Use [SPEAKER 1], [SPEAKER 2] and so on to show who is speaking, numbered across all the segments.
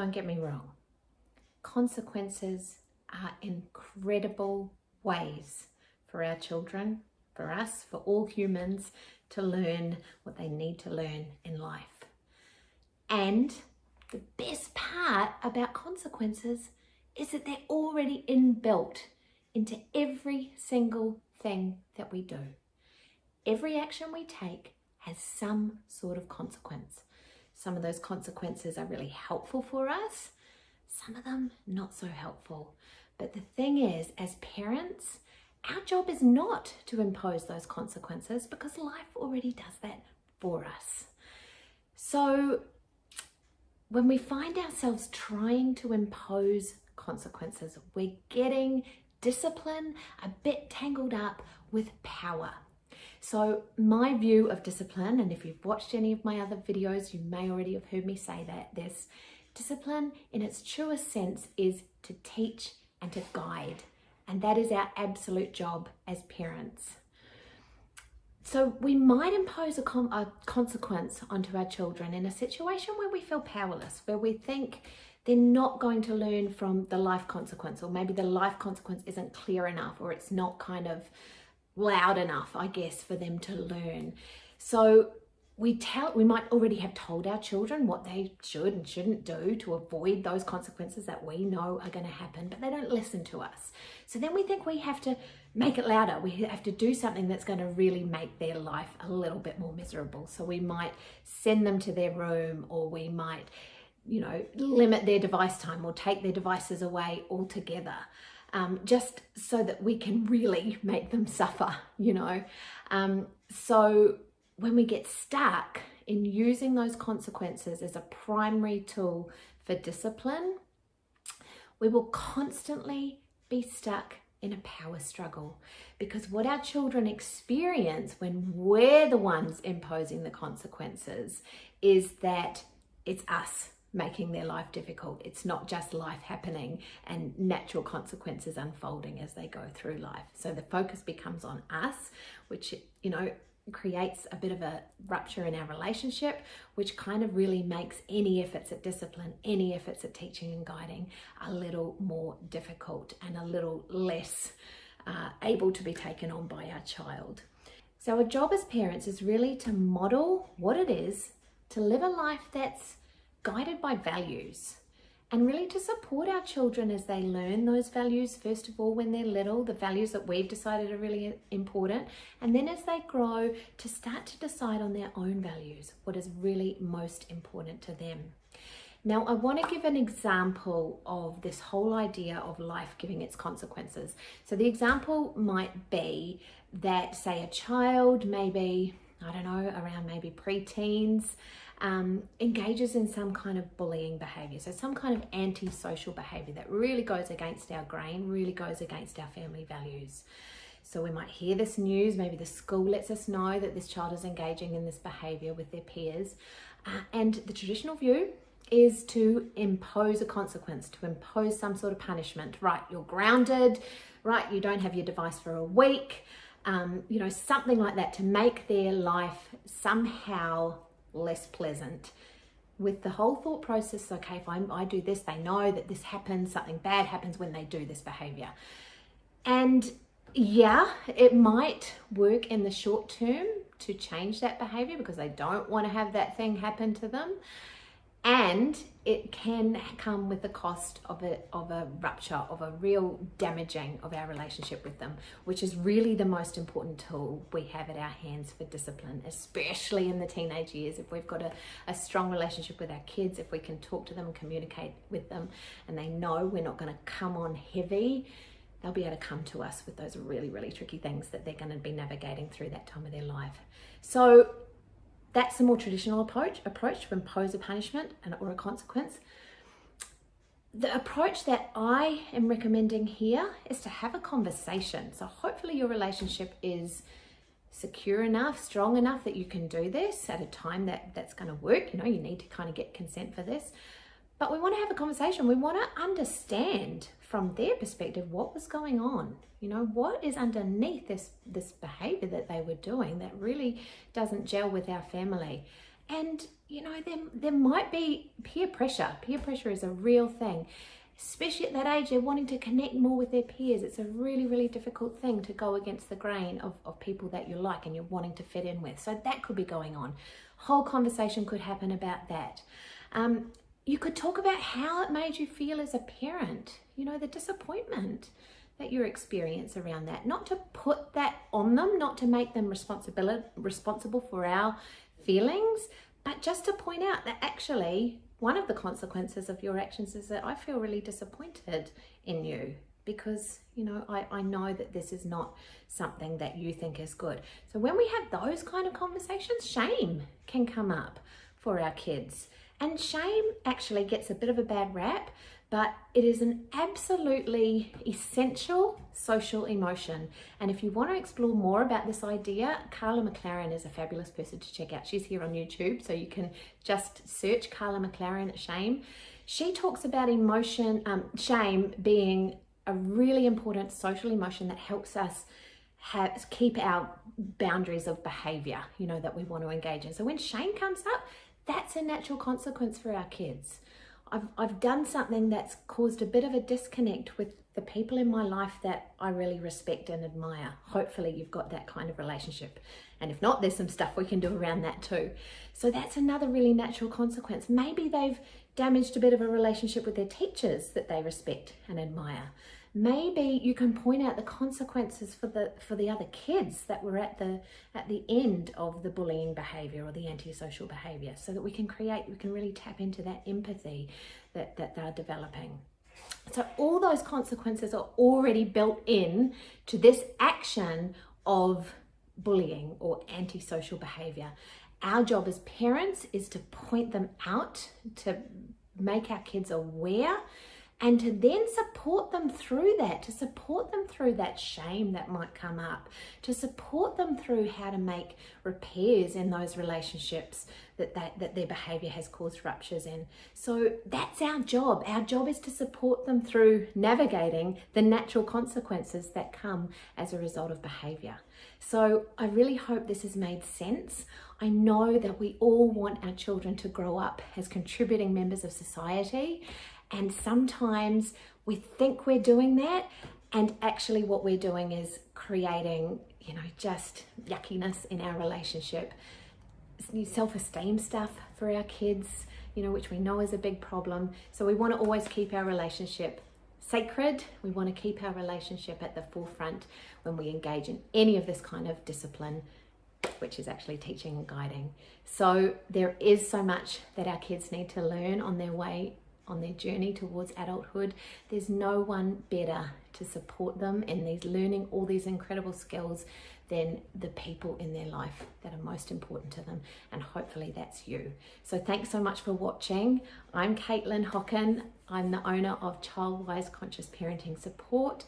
[SPEAKER 1] don't get me wrong. Consequences are incredible ways for our children, for us, for all humans to learn what they need to learn in life. And the best part about consequences is that they're already inbuilt into every single thing that we do. Every action we take has some sort of consequence. Some of those consequences are really helpful for us, some of them not so helpful. But the thing is, as parents, our job is not to impose those consequences because life already does that for us. So when we find ourselves trying to impose consequences, we're getting discipline a bit tangled up with power. So my view of discipline, and if you've watched any of my other videos, you may already have heard me say that, this discipline in its truest sense is to teach and to guide. And that is our absolute job as parents. So we might impose a consequence onto our children in a situation where we feel powerless, where we think they're not going to learn from the life consequence, or maybe the life consequence isn't clear enough, or it's not kind of loud enough, I guess, for them to learn. So we might already have told our children what they should and shouldn't do to avoid those consequences that we know are going to happen, but they don't listen to us. So then we think we have to make it louder. We have to do something that's going to really make their life a little bit more miserable. So we might send them to their room, or we might, limit their device time or take their devices away altogether. Just so that we can really make them suffer, So when we get stuck in using those consequences as a primary tool for discipline, we will constantly be stuck in a power struggle, because what our children experience when we're the ones imposing the consequences is that it's us making their life difficult. It's not just life happening and natural consequences unfolding as they go through life. So the focus becomes on us, which, creates a bit of a rupture in our relationship, which kind of really makes any efforts at discipline, any efforts at teaching and guiding a little more difficult and a little less able to be taken on by our child. So our job as parents is really to model what it is to live a life that's guided by values, and really to support our children as they learn those values, first of all when they're little, the values that we've decided are really important, and then as they grow to start to decide on their own values, what is really most important to them. Now, I want to give an example of this whole idea of life giving its consequences. So the example might be that, say, a child, maybe, around maybe pre-teens, engages in some kind of bullying behavior. So some kind of antisocial behavior that really goes against our grain, really goes against our family values. So we might hear this news, maybe the school lets us know that this child is engaging in this behavior with their peers. And the traditional view is to impose a consequence, to impose some sort of punishment. Right, you're grounded, right, you don't have your device for a week, something like that, to make their life somehow less pleasant, with the whole thought process, okay, if I do this, they know that this happens, something bad happens when they do this behavior. And yeah, it might work in the short term to change that behavior because they don't want to have that thing happen to them. And it can come with the cost of a rupture, of a real damaging of our relationship with them, which is really the most important tool we have at our hands for discipline, especially in the teenage years. If we've got a strong relationship with our kids, if we can talk to them and communicate with them, and they know we're not going to come on heavy, they'll be able to come to us with those really, really tricky things that they're going to be navigating through that time of their life. So that's the more traditional approach to impose a punishment or a consequence. The approach that I am recommending here is to have a conversation. So hopefully your relationship is secure enough, strong enough that you can do this at a time that's going to work. You need to kind of get consent for this. But we want to have a conversation. We want to understand from their perspective what was going on. What is underneath this behavior that they were doing that really doesn't gel with our family. And you know, there might be peer pressure. Peer pressure is a real thing, especially at that age. They're wanting to connect more with their peers. It's a really, really difficult thing to go against the grain of people that you like and you're wanting to fit in with. So that could be going on. Whole conversation could happen about that. You could talk about how it made you feel as a parent, you know, the disappointment that you experience around that. Not to put that on them, not to make them responsible for our feelings, but just to point out that actually one of the consequences of your actions is that I feel really disappointed in you because, you know, I know that this is not something that you think is good. So when we have those kind of conversations, shame can come up for our kids. And shame actually gets a bit of a bad rap, but it is an absolutely essential social emotion. And if you want to explore more about this idea, Carla McLaren is a fabulous person to check out. She's here on YouTube, so you can just search Carla McLaren at shame. She talks about shame being a really important social emotion that helps us keep our boundaries of behavior, you know, that we want to engage in. So when shame comes up, that's a natural consequence for our kids. I've done something that's caused a bit of a disconnect with the people in my life that I really respect and admire. Hopefully you've got that kind of relationship. And if not, there's some stuff we can do around that too. So that's another really natural consequence. Maybe they've damaged a bit of a relationship with their teachers that they respect and admire. Maybe you can point out the consequences for the other kids that were at the end of the bullying behavior or the antisocial behavior, so that we can really tap into that empathy that they're developing. So all those consequences are already built in to this action of bullying or antisocial behavior. Our job as parents is to point them out, to make our kids aware, and to then support them through that, to support them through that shame that might come up, to support them through how to make repairs in those relationships that their behavior has caused ruptures in. So that's our job. Our job is to support them through navigating the natural consequences that come as a result of behavior. So I really hope this has made sense. I know that we all want our children to grow up as contributing members of society. And sometimes we think we're doing that, and actually what we're doing is creating, you know, just yuckiness in our relationship. Self-esteem stuff for our kids, you know, which we know is a big problem. So we want to always keep our relationship sacred. We want to keep our relationship at the forefront when we engage in any of this kind of discipline, which is actually teaching and guiding. So there is so much that our kids need to learn on their journey towards adulthood. There's no one better to support them in learning all these incredible skills than the people in their life that are most important to them, and hopefully that's you. So thanks so much for watching. I'm Caitlin Hocken. I'm the owner of Child-Wise Conscious Parenting Support.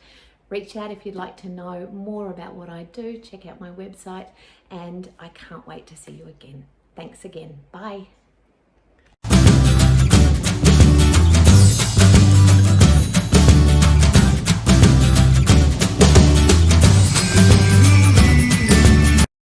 [SPEAKER 1] Reach out if you'd like to know more about what I do. Check out my website, and I can't wait to see you again. Thanks again. Bye.